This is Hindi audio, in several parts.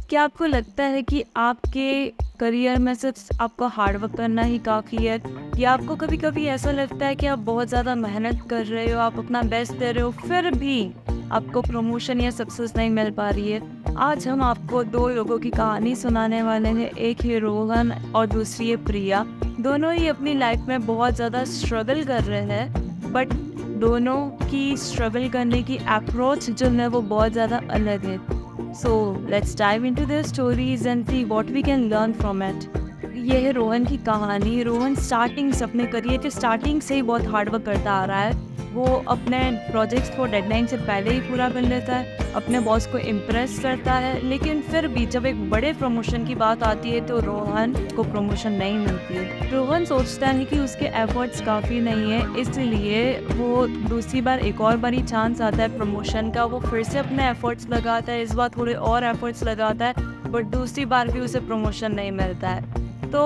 क्या आपको लगता है कि आपके करियर में सिर्फ आपको हार्ड वर्क करना ही काफ़ी है, या आपको कभी-कभी ऐसा लगता है कि आप बहुत ज़्यादा मेहनत कर रहे हो, आप अपना बेस्ट दे रहे हो, फिर भी आपको प्रमोशन या सक्सेस नहीं मिल पा रही है? आज हम आपको 2 लोगों की कहानी सुनाने वाले हैं, एक है रोहन और दूसरी है प्रिया। दोनों ही अपनी लाइफ में बहुत ज़्यादा स्ट्रगल कर रहे हैं, बट दोनों की स्ट्रगल करने की अप्रोच जो है वो बहुत ज़्यादा अलग है। So let's dive into their stories and see what we can learn from it. ये है रोहन की कहानी। रोहन स्टार्टिंग से अपने करियर के स्टार्टिंग से ही बहुत हार्ड वर्क करता आ रहा है। वो अपने प्रोजेक्ट्स को डेडलाइन से पहले ही पूरा कर लेता है, अपने बॉस को इम्प्रेस करता है, लेकिन फिर भी जब एक बड़े प्रमोशन की बात आती है तो रोहन को प्रमोशन नहीं मिलती है। रोहन सोचता है कि उसके एफर्ट्स काफ़ी नहीं है, इसलिए वो दूसरी बार एक और बारी चांस आता है प्रमोशन का। वो फिर से अपने एफर्ट्स लगाता है, इस बार थोड़े और एफर्ट्स लगाता है, बट दूसरी बार भी उसे प्रमोशन नहीं मिलता है। तो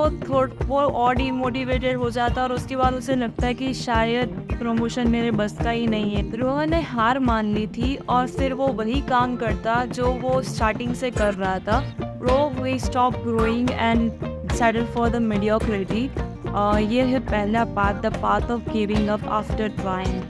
वो और डिमोटिवेटेड हो जाता है और उसके बाद उसे लगता है कि शायद प्रमोशन मेरे बस का ही नहीं है। रोहन ने हार मान ली थी और फिर वो वही काम करता जो वो स्टार्टिंग से कर रहा था। We stop growing and settle for the mediocrity. ये है पहला part, the path of giving up after trying.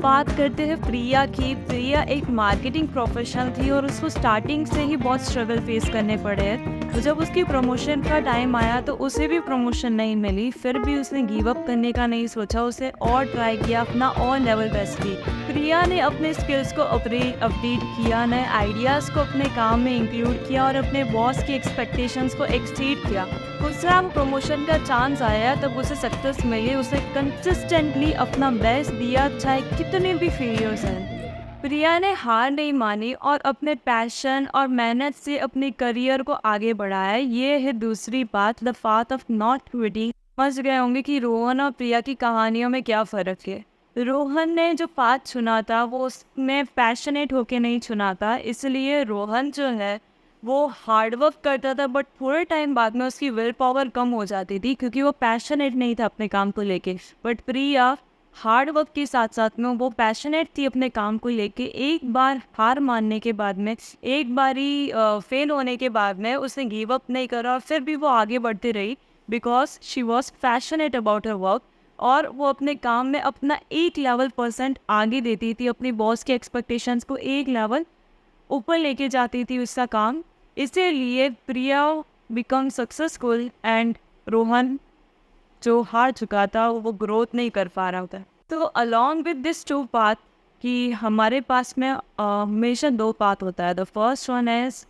बात करते हैं प्रिया की। प्रिया एक मार्केटिंग प्रोफेशनल थी और उसको स्टार्टिंग से ही बहुत स्ट्रगल फेस करने पड़े। तो जब उसकी प्रमोशन का टाइम आया तो उसे भी प्रमोशन नहीं मिली, फिर भी उसने गिव अप करने का नहीं सोचा, उसे और ट्राई किया, अपना और लेवल बेस्ट की। प्रिया ने अपने स्किल्स को अपडेट किया, नए आइडियाज़ को अपने काम में इंक्लूड किया और अपने बॉस की एक्सपेक्टेशंस को एक्सीड किया। दूसरा प्रमोशन का चांस आया तब उसे सक्सेस मिली। उसे कंसिस्टेंटली अपना बेस्ट दिया, चाहे कितने भी फेलियर्स हैं। प्रिया ने हार नहीं मानी और अपने पैशन और मेहनत से अपने करियर को आगे बढ़ाया। ये है दूसरी बात, the path of not quitting. समझ गए होंगे कि रोहन और प्रिया की कहानियों में क्या फ़र्क है। रोहन ने जो पाथ चुना था वो उसमें पैशनेट होके नहीं चुना था, इसलिए रोहन जो है वो हार्ड वर्क करता था, बट थोड़े टाइम बाद में उसकी विल पावर कम हो जाती थी क्योंकि वो पैशनेट नहीं था अपने काम को लेके। बट प्रिया हार्ड वर्क के साथ साथ में वो पैशनेट थी अपने काम को लेके। एक बार हार मानने के बाद में, एक बारी फेल होने के बाद में उसने गिव अप नहीं करा और फिर भी वो आगे बढ़ती रही, because she was passionate about her work. और वो अपने काम में अपना 1 लेवल % आगे देती थी, अपनी बॉस के एक्सपेक्टेशंस को 1 लेवल ऊपर लेके जाती थी उसका काम। इसीलिए प्रिया बिकम सक्सेसफुल एंड रोहन जो हार चुका था वो ग्रोथ नहीं कर पा रहा था। तो अलॉन्ग विद दिस 2 पाथ कि हमारे पास में हमेशा 2 पाथ होता है। The first one is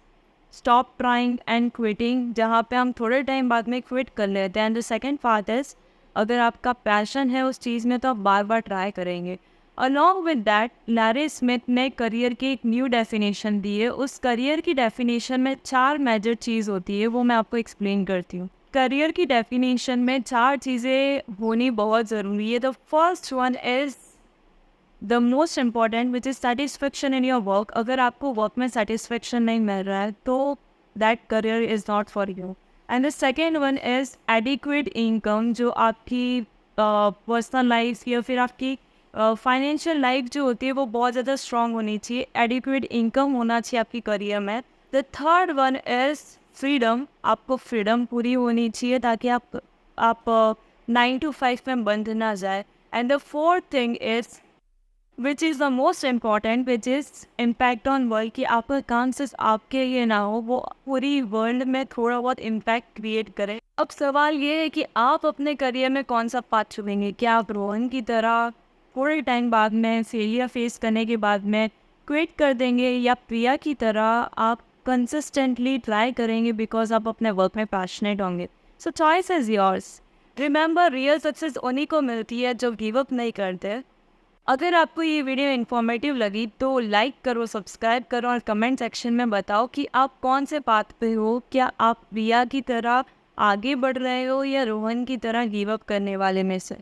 stop trying and quitting, जहाँ पे हम थोड़े टाइम बाद में क्विट कर लेते हैं। And the second path is अगर आपका पैशन है उस चीज़ में तो आप बार बार ट्राई करेंगे। Along with that Larry Smith ने करियर की एक न्यू डेफिनेशन दी है। उस करियर की डेफिनेशन में 4 मेजर चीज़ होती है, वो मैं आपको एक्सप्लेन करती हूँ। करियर की डेफिनेशन में 4 चीज़ें होनी बहुत ज़रूरी है। The first one is the most important, which is satisfaction in your work. अगर आपको वर्क में सेटिस्फेक्शन नहीं मिल रहा है तो that career is not for you. And the second one is adequate income, जो आपकी पर्सनल लाइफ या फिर आपकी फाइनेंशियल लाइफ जो होती है वो बहुत ज़्यादा स्ट्रॉन्ग होनी चाहिए। एडिक्वेट इनकम होना चाहिए आपकी करियर में। The third one is freedom, आपको फ्रीडम पूरी होनी चाहिए ताकि आप 9 to 5 में बंध ना जाए। And the fourth thing is which is the most important, which is impact on world, कि आपका काम सिर्फ आपके लिए ना हो, वो पूरी वर्ल्ड में थोड़ा बहुत इम्पैक्ट क्रिएट करे। अब सवाल ये है कि आप अपने करियर में कौन सा पाथ चुनेंगे। क्या आप रोहन की तरह थोड़े टाइम बाद में फेलियर फेस करने के बाद में क्विट कर देंगे, या प्रिया की तरह आप कंसिस्टेंटली ट्राई करेंगे बिकॉज आप अपने वर्क में पैशनेट होंगे। सो choice is yours. Remember, real success उन्हीं को मिलती है जो गिव अप नहीं करते। अगर आपको ये वीडियो इन्फॉर्मेटिव लगी तो लाइक करो, सब्सक्राइब करो और कमेंट सेक्शन में बताओ कि आप कौन से पाथ पे हो। क्या आप प्रिया की तरह आगे बढ़ रहे हो या रोहन की तरह गिव अप करने वाले में से।